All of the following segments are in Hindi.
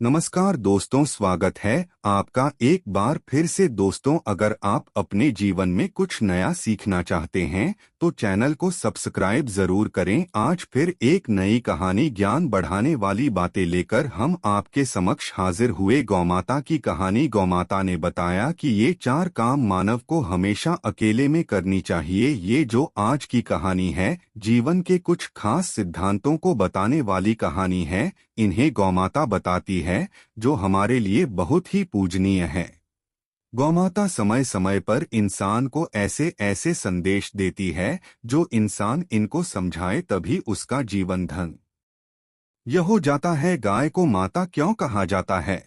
नमस्कार दोस्तों, स्वागत है आपका एक बार फिर से। दोस्तों, अगर आप अपने जीवन में कुछ नया सीखना चाहते हैं तो चैनल को सब्सक्राइब जरूर करें। आज फिर एक नई कहानी, ज्ञान बढ़ाने वाली बातें लेकर हम आपके समक्ष हाजिर हुए। गौमाता की कहानी। गौमाता ने बताया कि ये 4 काम मानव को हमेशा अकेले में करनी चाहिए। ये जो आज की कहानी है, जीवन के कुछ खास सिद्धांतों को बताने वाली कहानी है। इन्हें गौमाता बताती है, जो हमारे लिए बहुत ही पूजनीय है। गौमाता समय समय पर इंसान को ऐसे ऐसे संदेश देती है, जो इंसान इनको समझाए तभी उसका जीवन धन यह हो जाता है। गाय को माता क्यों कहा जाता है?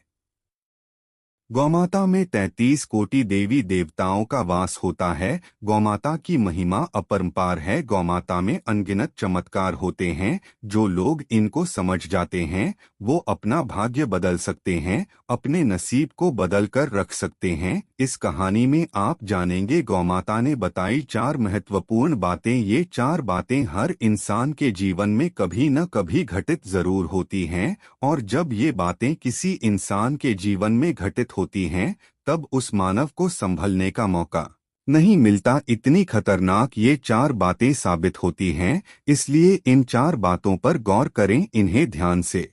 गौमाता में 33 कोटि देवी देवताओं का वास होता है। गौमाता की महिमा अपरंपार है। गौमाता में अनगिनत चमत्कार होते हैं। जो लोग इनको समझ जाते हैं वो अपना भाग्य बदल सकते हैं, अपने नसीब को बदल कर रख सकते हैं। इस कहानी में आप जानेंगे गौमाता ने बताई 4 महत्वपूर्ण बातें। ये 4 बातें हर इंसान के जीवन में कभी न कभी घटित जरूर होती हैं, और जब ये बातें किसी इंसान के जीवन में घटित होती हैं तब उस मानव को संभलने का मौका नहीं मिलता। इतनी खतरनाक ये 4 बातें साबित होती हैं। इसलिए इन 4 बातों पर गौर करें, इन्हें ध्यान से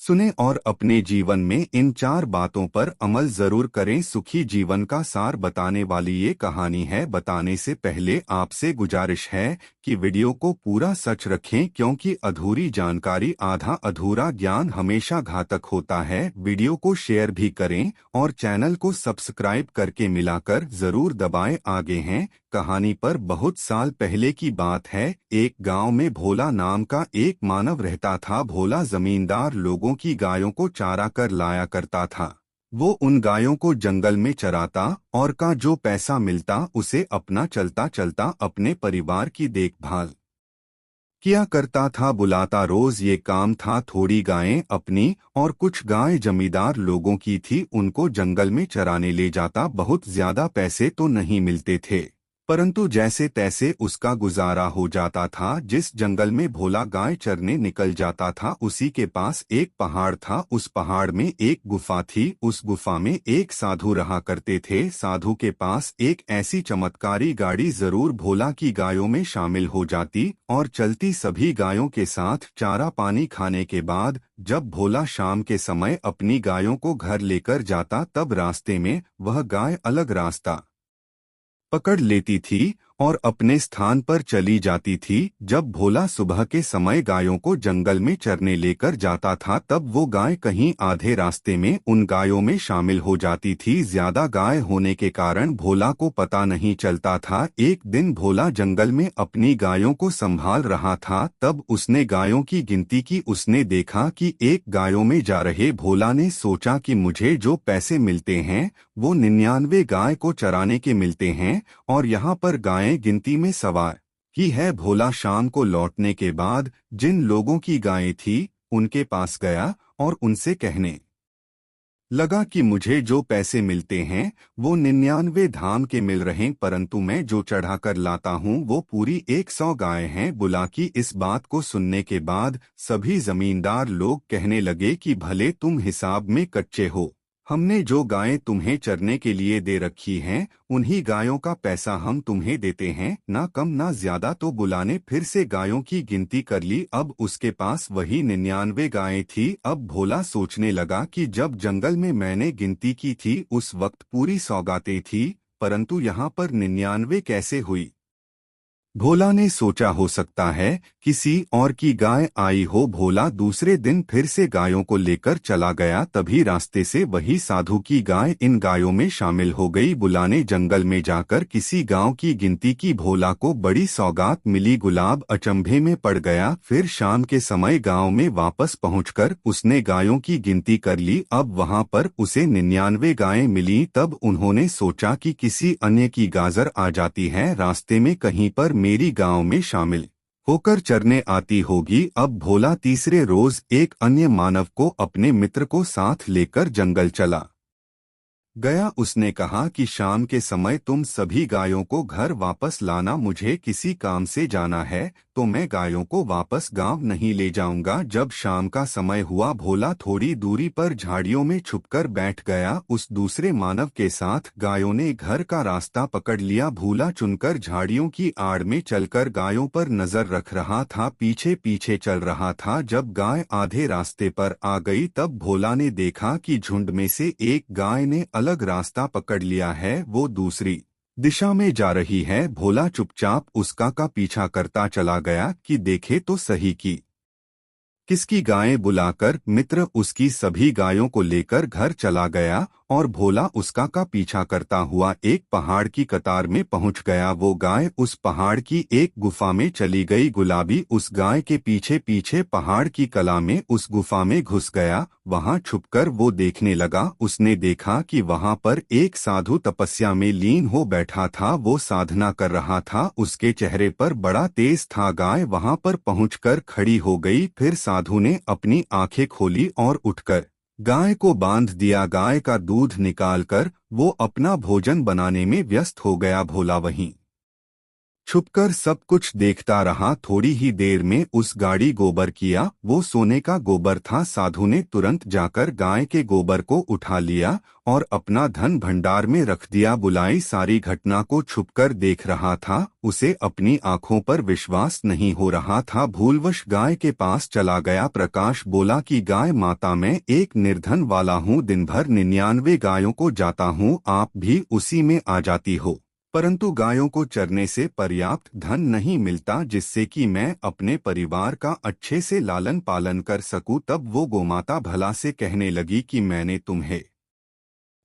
सुने और अपने जीवन में इन 4 बातों पर अमल जरूर करें। सुखी जीवन का सार बताने वाली ये कहानी है। बताने से पहले आपसे गुजारिश है कि वीडियो को पूरा सच रखें, क्योंकि अधूरी जानकारी, आधा अधूरा ज्ञान हमेशा घातक होता है। वीडियो को शेयर भी करें और चैनल को सब्सक्राइब करके मिलाकर जरूर दबाएं। आगे हैं। कहानी पर बहुत साल पहले की बात है। एक गांव में भोला नाम का एक मानव रहता था। भोला जमींदार लोगों की गायों को चारा कर लाया करता था। वो उन गायों को जंगल में चराता और का जो पैसा मिलता उसे अपना चलता चलता अपने परिवार की देखभाल किया करता था। बुलाता रोज ये काम था। थोड़ी गायें अपनी और कुछ गायें जमींदार लोगों की थी। उनको जंगल में चराने ले जाता। बहुत ज्यादा पैसे तो नहीं मिलते थे, परंतु जैसे तैसे उसका गुजारा हो जाता था। जिस जंगल में भोला गाय चरने निकल जाता था उसी के पास एक पहाड़ था। उस पहाड़ में एक गुफा थी। उस गुफा में एक साधु रहा करते थे। साधु के पास एक ऐसी चमत्कारी गाड़ी जरूर भोला की गायों में शामिल हो जाती और चलती। सभी गायों के साथ चारा पानी खाने के बाद जब भोला शाम के समय अपनी गायों को घर लेकर जाता, तब रास्ते में वह गाय अलग रास्ता पकड़ लेती थी और अपने स्थान पर चली जाती थी। जब भोला सुबह के समय गायों को जंगल में चरने लेकर जाता था, तब वो गाय कहीं आधे रास्ते में उन गायों में शामिल हो जाती थी। ज्यादा गाय होने के कारण भोला को पता नहीं चलता था। एक दिन भोला जंगल में अपनी गायों को संभाल रहा था, तब उसने गायों की गिनती की। उसने देखा कि एक गायों में जा रहे। भोला ने सोचा कि मुझे जो पैसे मिलते हैं वो 99 गाय को चराने के मिलते हैं, और यहाँ पर गायें गिनती में सवार ही है। भोला शाम को लौटने के बाद जिन लोगों की गायें थी उनके पास गया और उनसे कहने लगा कि मुझे जो पैसे मिलते हैं वो 99 धाम के मिल रहे, परंतु मैं जो चढ़ा कर लाता हूँ वो पूरी 100 गायें हैं। बुला की इस बात को सुनने के बाद सभी जमींदार लोग कहने लगे कि भले तुम हिसाब में कच्चे हो, हमने जो गायें तुम्हें चरने के लिए दे रखी हैं उन्हीं गायों का पैसा हम तुम्हें देते हैं, ना कम ना ज्यादा। तो बुला ने फिर से गायों की गिनती कर ली। अब उसके पास वही 99 गायें थी। अब भोला सोचने लगा कि जब जंगल में मैंने गिनती की थी उस वक्त पूरी सौगातें थी, परंतु यहाँ पर 99 कैसे हुई? भोला ने सोचा हो सकता है किसी और की गाय आई हो। भोला दूसरे दिन फिर से गायों को लेकर चला गया। तभी रास्ते से वही साधु की गाय इन गायों में शामिल हो गई। बुला ने जंगल में जाकर किसी गांव की गिनती की। भोला को बड़ी सौगात मिली। गुलाब अचंभे में पड़ गया। फिर शाम के समय गांव में वापस पहुंचकर उसने गायों की गिनती कर ली। अब वहां पर उसे 99 गायें मिली। तब उन्होंने सोचा कि किसी अन्य की गाजर आ जाती है, रास्ते में कहीं पर मेरी गांव में शामिल होकर चरने आती होगी। अब भोला तीसरे रोज एक अन्य मानव को, अपने मित्र को साथ लेकर जंगल चला गया। उसने कहा कि शाम के समय तुम सभी गायों को घर वापस लाना, मुझे किसी काम से जाना है। तो मैं गायों को वापस गांव नहीं ले जाऊंगा। जब शाम का समय हुआ, भोला थोड़ी दूरी पर झाड़ियों में छुपकर बैठ गया। उस दूसरे मानव के साथ गायों ने घर का रास्ता पकड़ लिया। भोला चुनकर झाड़ियों की आड़ में चलकर गायों पर नजर रख रहा था, पीछे पीछे चल रहा था। जब गाय आधे रास्ते पर आ गई तब भोला ने देखा कि झुंड में से एक गाय ने अलग रास्ता पकड़ लिया है, वो दूसरी दिशा में जा रही है। भोला चुपचाप उसका का पीछा करता चला गया कि देखे तो सही की किसकी गायें बुलाकर मित्र उसकी सभी गायों को लेकर घर चला गया और भोला उसका का पीछा करता हुआ एक पहाड़ की कतार में पहुंच गया। वो गाय उस पहाड़ की एक गुफा में चली गई। गुलाबी उस गाय के पीछे पीछे पहाड़ की कला में उस गुफा में घुस गया। वहां छुपकर वो देखने लगा। उसने देखा कि वहां पर एक साधु तपस्या में लीन हो बैठा था, वो साधना कर रहा था। उसके चेहरे पर बड़ा तेज था। गाय वहां पर पहुंचकर खड़ी हो गई। फिर साधु ने अपनी आंखें खोली और उठकर गाय को बांध दिया। गाय का दूध निकालकर वो अपना भोजन बनाने में व्यस्त हो गया। भोला वहीं छुपकर सब कुछ देखता रहा। थोड़ी ही देर में उस गाड़ी गोबर किया। वो सोने का गोबर था। साधु ने तुरंत जाकर गाय के गोबर को उठा लिया और अपना धन भंडार में रख दिया। बुलाई सारी घटना को छुपकर देख रहा था। उसे अपनी आंखों पर विश्वास नहीं हो रहा था। भूलवश गाय के पास चला गया। प्रकाश बोला कि गाय माता, मैं एक निर्धन वाला हूँ, दिन भर 99 गायों को जाता हूँ, आप भी उसी में आ जाती हो, परंतु गायों को चरने से पर्याप्त धन नहीं मिलता जिससे कि मैं अपने परिवार का अच्छे से लालन पालन कर सकूं। तब वो गोमाता भला से कहने लगी कि मैंने तुम्हें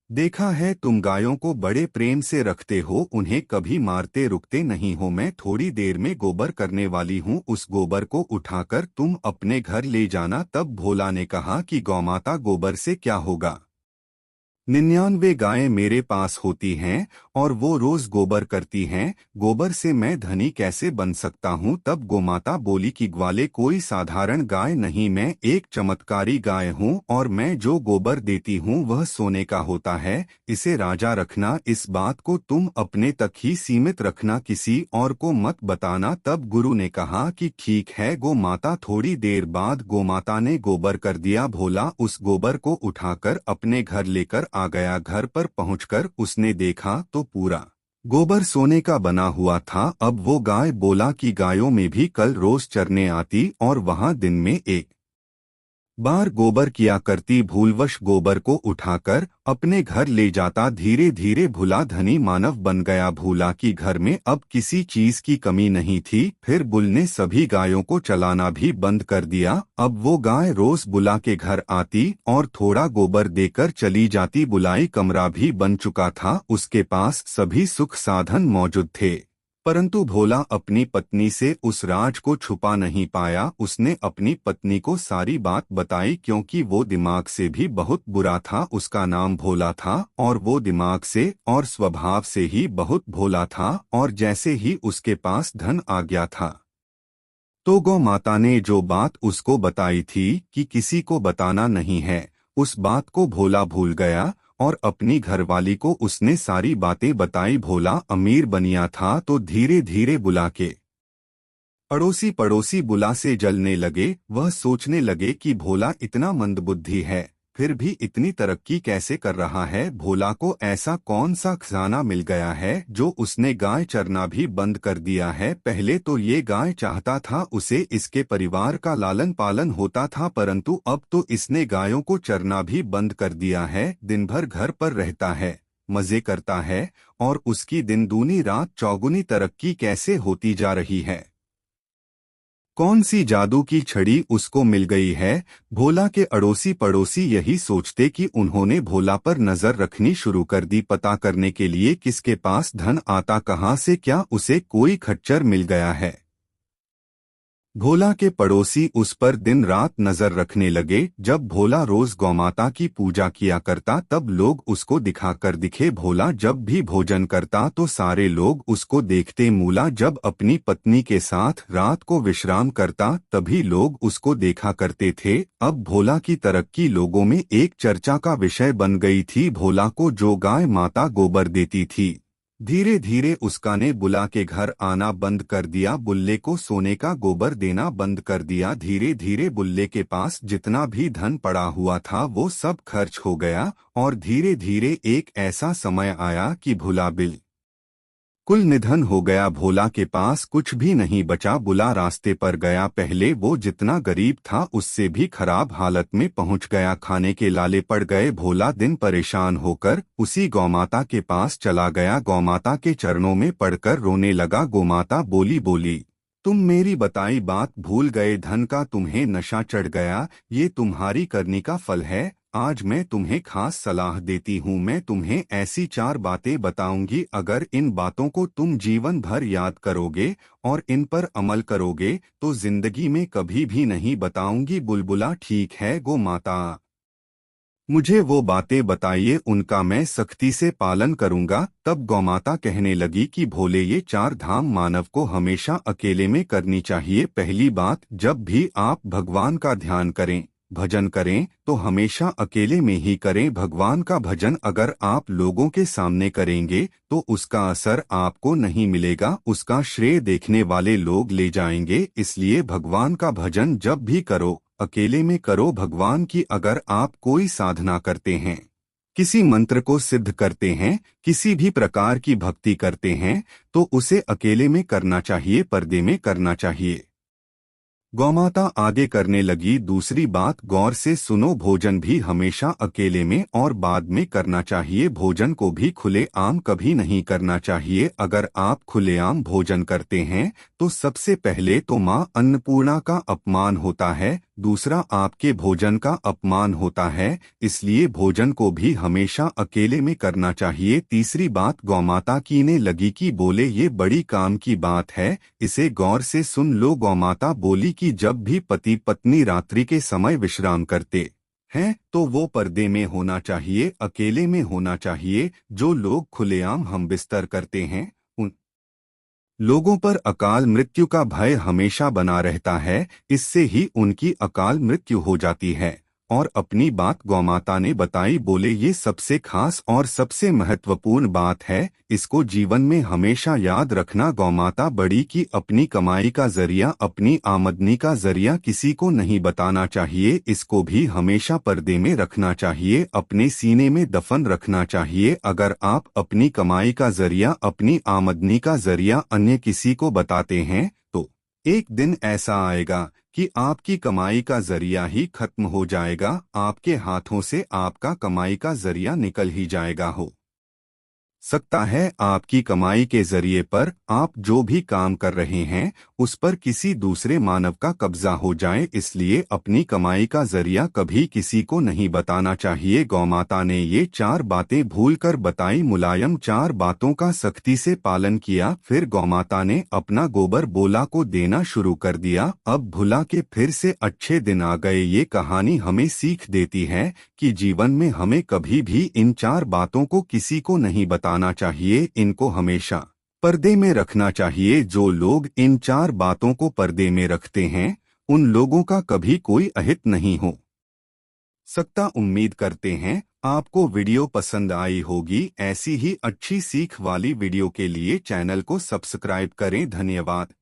देखा है, तुम गायों को बड़े प्रेम से रखते हो, उन्हें कभी मारते रुकते नहीं हो। मैं थोड़ी देर में गोबर करने वाली हूँ, उस गोबर को उठाकर तुम अपने घर ले जाना। तब भोला ने कहा कि गौमाता, गोबर से क्या होगा, 99 गायें मेरे पास होती हैं और वो रोज गोबर करती हैं, गोबर से मैं धनी कैसे बन सकता हूँ। तब गोमाता बोली कि ग्वाले, कोई साधारण गाय नहीं, मैं एक चमत्कारी गाय हूँ और मैं जो गोबर देती हूँ वह सोने का होता है, इसे राजा रखना, इस बात को तुम अपने तक ही सीमित रखना, किसी और को मत बताना। तब गुरु ने कहा कि ठीक है गोमाता। थोड़ी देर बाद गोमाता ने गोबर कर दिया। भोला उस गोबर को उठाकर अपने घर लेकर आ गया। घर पर पहुंचकर उसने देखा तो पूरा गोबर सोने का बना हुआ था। अब वो गाय बोला कि गायों में भी कल रोज चरने आती और वहां दिन में एक बार गोबर किया करती। भूलवश गोबर को उठाकर अपने घर ले जाता। धीरे धीरे भोला धनी मानव बन गया। भोला की घर में अब किसी चीज की कमी नहीं थी। फिर बुल ने सभी गायों को चलाना भी बंद कर दिया। अब वो गाय रोज बुला के घर आती और थोड़ा गोबर देकर चली जाती। बुलाई कमरा भी बन चुका था, उसके पास सभी सुख साधन मौजूद थे, परंतु भोला अपनी पत्नी से उस राज को छुपा नहीं पाया। उसने अपनी पत्नी को सारी बात बताई क्योंकि वो दिमाग से भी बहुत बुरा था। उसका नाम भोला था और वो दिमाग से और स्वभाव से ही बहुत भोला था और जैसे ही उसके पास धन आ गया था तो गौ माता ने जो बात उसको बताई थी कि किसी को बताना नहीं है, उस बात को भोला भूल गया और अपनी घरवाली को उसने सारी बातें बताई। भोला अमीर बनिया था तो धीरे धीरे बुला के अड़ोसी पड़ोसी बुला से जलने लगे। वह सोचने लगे कि भोला इतना मंदबुद्धि है फिर भी इतनी तरक्की कैसे कर रहा है। भोला को ऐसा कौन सा खजाना मिल गया है जो उसने गाय चरना भी बंद कर दिया है। पहले तो ये गाय चाहता था उसे इसके परिवार का लालन पालन होता था, परंतु अब तो इसने गायों को चरना भी बंद कर दिया है। दिन भर घर पर रहता है, मजे करता है और उसकी दिन दूनी रात चौगुनी तरक्की कैसे होती जा रही है। कौन सी जादू की छड़ी उसको मिल गई है। भोला के अड़ोसी पड़ोसी यही सोचते कि उन्होंने भोला पर नजर रखनी शुरू कर दी, पता करने के लिए किसके पास धन आता कहाँ से, क्या उसे कोई खच्चर मिल गया है। भोला के पड़ोसी उस पर दिन रात नजर रखने लगे। जब भोला रोज गौमाता की पूजा किया करता तब लोग उसको दिखाकर दिखे। भोला जब भी भोजन करता तो सारे लोग उसको देखते। मूला जब अपनी पत्नी के साथ रात को विश्राम करता तभी लोग उसको देखा करते थे। अब भोला की तरक्की लोगों में एक चर्चा का विषय बन गई थी। भोला को जो गाय माता गोबर देती थी धीरे धीरे उसका ने बुला के घर आना बंद कर दिया, बुल्ले को सोने का गोबर देना बंद कर दिया। धीरे धीरे बुल्ले के पास जितना भी धन पड़ा हुआ था वो सब खर्च हो गया और धीरे धीरे एक ऐसा समय आया कि भुला बिल कुल निधन हो गया। भोला के पास कुछ भी नहीं बचा। बुला रास्ते पर गया, पहले वो जितना गरीब था उससे भी खराब हालत में पहुंच गया। खाने के लाले पड़ गए। भोला दिन परेशान होकर उसी गौमाता के पास चला गया। गौमाता के चरणों में पड़कर रोने लगा। गौमाता बोली, तुम मेरी बताई बात भूल गए, धन का तुम्हें नशा चढ़ गया, ये तुम्हारी करनी का फल है। आज मैं तुम्हें खास सलाह देती हूँ, मैं तुम्हें ऐसी 4 बातें बताऊंगी, अगर इन बातों को तुम जीवन भर याद करोगे और इन पर अमल करोगे तो जिंदगी में कभी भी नहीं बताऊंगी। बुलबुला, ठीक है गो माता, मुझे वो बातें बताइए, उनका मैं सख्ती से पालन करूंगा। तब गौमाता कहने लगी कि भोले, ये 4 धाम मानव को हमेशा अकेले में करनी चाहिए। पहली बात, जब भी आप भगवान का ध्यान करें, भजन करें तो हमेशा अकेले में ही करें। भगवान का भजन अगर आप लोगों के सामने करेंगे तो उसका असर आपको नहीं मिलेगा, उसका श्रेय देखने वाले लोग ले जाएंगे। इसलिए भगवान का भजन जब भी करो अकेले में करो। भगवान की अगर आप कोई साधना करते हैं, किसी मंत्र को सिद्ध करते हैं, किसी भी प्रकार की भक्ति करते हैं तो उसे अकेले में करना चाहिए, पर्दे में करना चाहिए। गौमाता आगे करने लगी, दूसरी बात गौर से सुनो, भोजन भी हमेशा अकेले में और बाद में करना चाहिए। भोजन को भी खुले आम कभी नहीं करना चाहिए। अगर आप खुलेआम भोजन करते हैं तो सबसे पहले तो माँ अन्नपूर्णा का अपमान होता है, दूसरा आपके भोजन का अपमान होता है, इसलिए भोजन को भी हमेशा अकेले में करना चाहिए। तीसरी बात गौमाता कीने लगी कि बोले, ये बड़ी काम की बात है, इसे गौर से सुन लो। गौमाता बोली कि जब भी पति पत्नी रात्रि के समय विश्राम करते हैं तो वो पर्दे में होना चाहिए, अकेले में होना चाहिए। जो लोग खुलेआम हम बिस्तर करते हैं उन लोगों पर अकाल मृत्यु का भय हमेशा बना रहता है, इससे ही उनकी अकाल मृत्यु हो जाती है। और अपनी बात गौमाता ने बताई, बोले, ये सबसे खास और सबसे महत्वपूर्ण बात है, इसको जीवन में हमेशा याद रखना। गौमाता बड़ी की अपनी कमाई का जरिया, अपनी आमदनी का जरिया किसी को नहीं बताना चाहिए, इसको भी हमेशा पर्दे में रखना चाहिए, अपने सीने में दफन रखना चाहिए। अगर आप अपनी कमाई का जरिया, अपनी आमदनी का जरिया अन्य किसी को बताते हैं तो एक दिन ऐसा आएगा कि आपकी कमाई का जरिया ही खत्म हो जाएगा, आपके हाथों से आपका कमाई का जरिया निकल ही जाएगा। हो सकता है आपकी कमाई के जरिए पर आप जो भी काम कर रहे हैं उस पर किसी दूसरे मानव का कब्जा हो जाए, इसलिए अपनी कमाई का जरिया कभी किसी को नहीं बताना चाहिए। गौमाता ने ये 4 बातें भूलकर बताई, मुलायम 4 बातों का सख्ती से पालन किया। फिर गौमाता ने अपना गोबर बोला को देना शुरू कर दिया। अब भुला के फिर से अच्छे दिन आ गए। ये कहानी हमें सीख देती है कि जीवन में हमें कभी भी इन 4 बातों को किसी को नहीं बताना चाहिए, इनको हमेशा पर्दे में रखना चाहिए। जो लोग इन 4 बातों को पर्दे में रखते हैं उन लोगों का कभी कोई अहित नहीं हो सकता। उम्मीद करते हैं आपको वीडियो पसंद आई होगी। ऐसी ही अच्छी सीख वाली वीडियो के लिए चैनल को सब्सक्राइब करें। धन्यवाद।